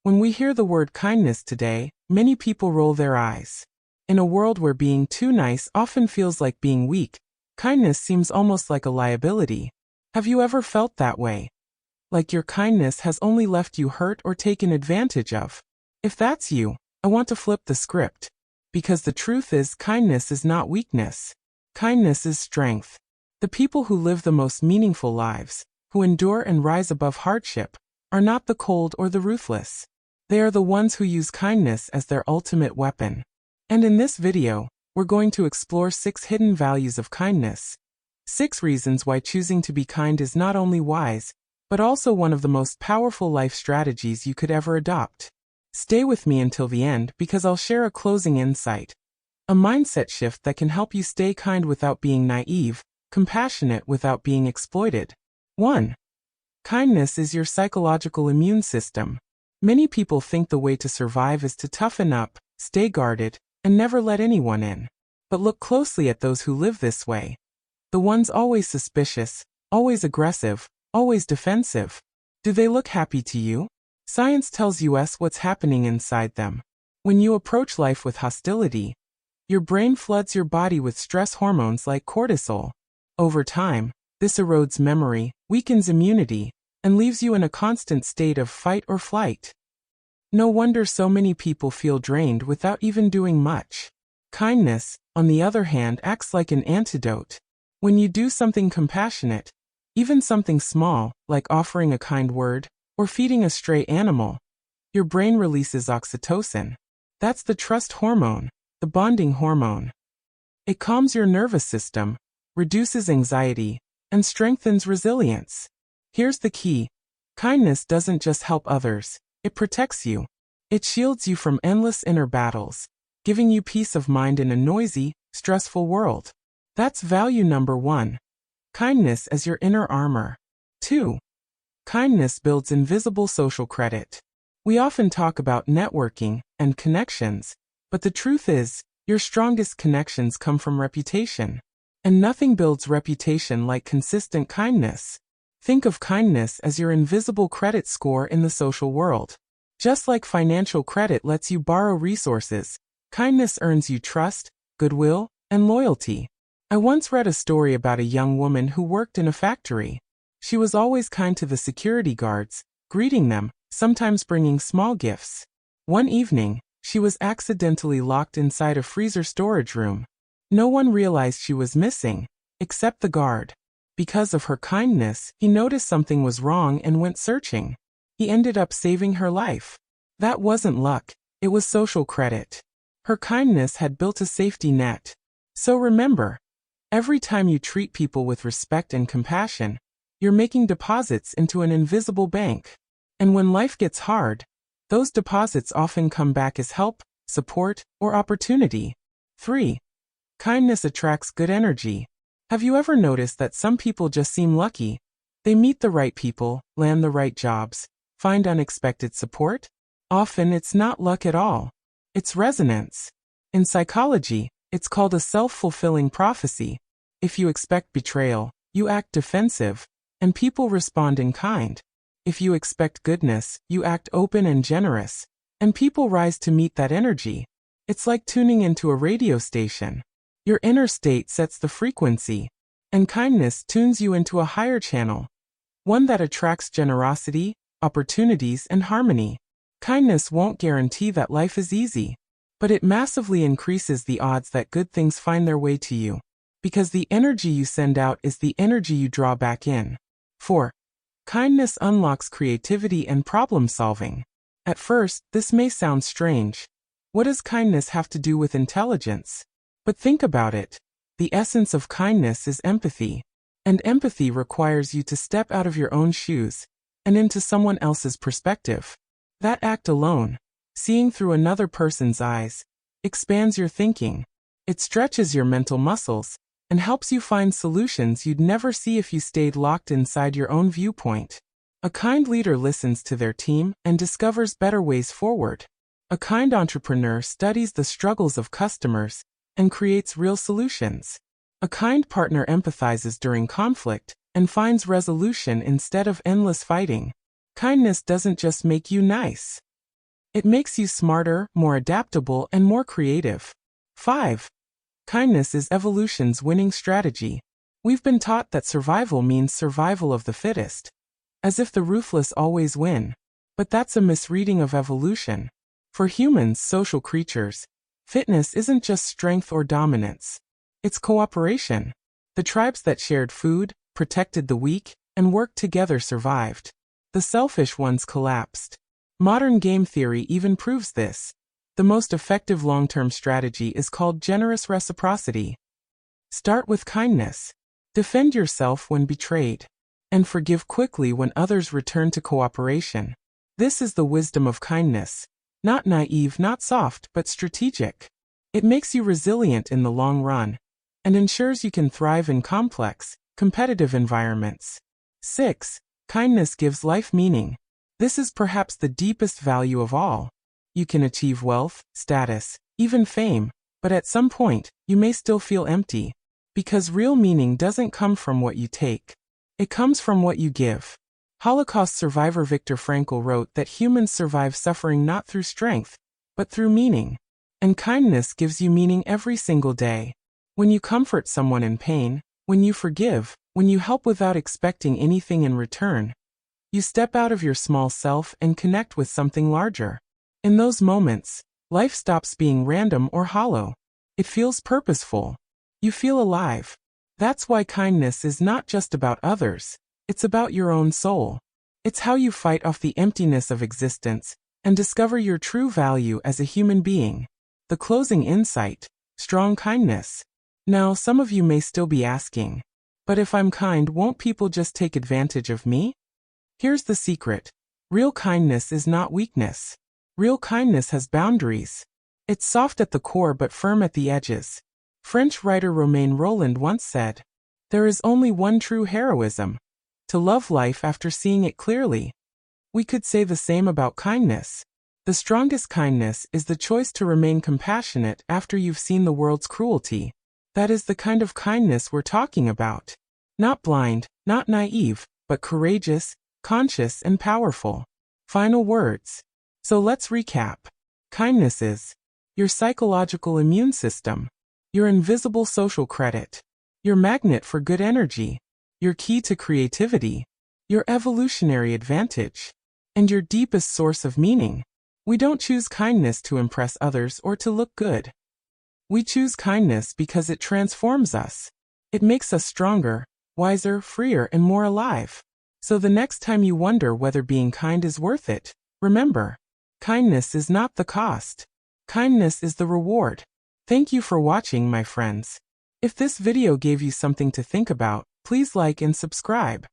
When we hear the word kindness today, many people roll their eyes. In a world where being too nice often feels like being weak, kindness seems almost like a liability. Have you ever felt that way? Like your kindness has only left you hurt or taken advantage of? If that's you, I want to flip the script. Because the truth is, kindness is not weakness. Kindness is strength. The people who live the most meaningful lives, who endure and rise above hardship, are not the cold or the ruthless. They are the ones who use kindness as their ultimate weapon. And in this video, we're going to explore 6 hidden values of kindness. 6 reasons why choosing to be kind is not only wise, but also one of the most powerful life strategies you could ever adopt. Stay with me until the end because I'll share a closing insight. A mindset shift that can help you stay kind without being naive, compassionate without being exploited. 1. Kindness is your psychological immune system. Many people think the way to survive is to toughen up, stay guarded, and never let anyone in. But look closely at those who live this way. The ones always suspicious, always aggressive, always defensive. Do they look happy to you? Science tells us what's happening inside them. When you approach life with hostility, your brain floods your body with stress hormones like cortisol. Over time, this erodes memory, weakens immunity, and leaves you in a constant state of fight or flight. No wonder so many people feel drained without even doing much. Kindness, on the other hand, acts like an antidote. When you do something compassionate, even something small, like offering a kind word, or feeding a stray animal, your brain releases oxytocin. That's the trust hormone, the bonding hormone. It calms your nervous system, reduces anxiety, and strengthens resilience. Here's the key. Kindness doesn't just help others, it protects you. It shields you from endless inner battles, giving you peace of mind in a noisy, stressful world. That's value number 1. Kindness as your inner armor. 2. Kindness builds invisible social credit. We often talk about networking and connections, but the truth is, your strongest connections come from reputation. And nothing builds reputation like consistent kindness. Think of kindness as your invisible credit score in the social world. Just like financial credit lets you borrow resources, kindness earns you trust, goodwill, and loyalty. I once read a story about a young woman who worked in a factory. She was always kind to the security guards, greeting them, sometimes bringing small gifts. One evening, she was accidentally locked inside a freezer storage room. No one realized she was missing, except the guard. Because of her kindness, he noticed something was wrong and went searching. He ended up saving her life. That wasn't luck, it was social credit. Her kindness had built a safety net. So remember, every time you treat people with respect and compassion, you're making deposits into an invisible bank. And when life gets hard, those deposits often come back as help, support, or opportunity. 3. Kindness attracts good energy. Have you ever noticed that some people just seem lucky? They meet the right people, land the right jobs, find unexpected support? Often it's not luck at all. It's resonance. In psychology, it's called a self-fulfilling prophecy. If you expect betrayal, you act defensive, and people respond in kind. If you expect goodness, you act open and generous, and people rise to meet that energy. It's like tuning into a radio station. Your inner state sets the frequency, and kindness tunes you into a higher channel, one that attracts generosity, opportunities, and harmony. Kindness won't guarantee that life is easy, but it massively increases the odds that good things find their way to you, because the energy you send out is the energy you draw back in. 4. Kindness unlocks creativity and problem solving. At first, this may sound strange. What does kindness have to do with intelligence? But think about it. The essence of kindness is empathy. And empathy requires you to step out of your own shoes and into someone else's perspective. That act alone, seeing through another person's eyes, expands your thinking. It stretches your mental muscles and helps you find solutions you'd never see if you stayed locked inside your own viewpoint. A kind leader listens to their team and discovers better ways forward. A kind entrepreneur studies the struggles of customers and creates real solutions. A kind partner empathizes during conflict and finds resolution instead of endless fighting. Kindness doesn't just make you nice. It makes you smarter, more adaptable, and more creative. 5. Kindness is evolution's winning strategy. We've been taught that survival means survival of the fittest, as if the ruthless always win. But that's a misreading of evolution. For humans, social creatures, fitness isn't just strength or dominance. It's cooperation. The tribes that shared food, protected the weak, and worked together survived. The selfish ones collapsed. Modern game theory even proves this. The most effective long-term strategy is called generous reciprocity. Start with kindness. Defend yourself when betrayed. And forgive quickly when others return to cooperation. This is the wisdom of kindness. Not naive, not soft, but strategic. It makes you resilient in the long run, and ensures you can thrive in complex, competitive environments. 6. Kindness gives life meaning. This is perhaps the deepest value of all. You can achieve wealth, status, even fame, but at some point, you may still feel empty. Because real meaning doesn't come from what you take. It comes from what you give. Holocaust survivor Viktor Frankl wrote that humans survive suffering not through strength, but through meaning. And kindness gives you meaning every single day. When you comfort someone in pain, when you forgive, when you help without expecting anything in return, you step out of your small self and connect with something larger. In those moments, life stops being random or hollow. It feels purposeful. You feel alive. That's why kindness is not just about others. It's about your own soul. It's how you fight off the emptiness of existence and discover your true value as a human being. The closing insight: strong kindness. Now, some of you may still be asking, but if I'm kind, won't people just take advantage of me? Here's the secret. Real kindness is not weakness. Real kindness has boundaries. It's soft at the core but firm at the edges. French writer Romain Rolland once said, "There is only one true heroism: to love life after seeing it clearly." We could say the same about kindness. The strongest kindness is the choice to remain compassionate after you've seen the world's cruelty. That is the kind of kindness we're talking about. Not blind, not naive, but courageous, conscious, and powerful. Final words. So let's recap. Kindness is your psychological immune system, your invisible social credit, your magnet for good energy, your key to creativity, your evolutionary advantage, and your deepest source of meaning. We don't choose kindness to impress others or to look good. We choose kindness because it transforms us. It makes us stronger, wiser, freer, and more alive. So the next time you wonder whether being kind is worth it, remember, kindness is not the cost. Kindness is the reward. Thank you for watching, my friends. If this video gave you something to think about, please like and subscribe.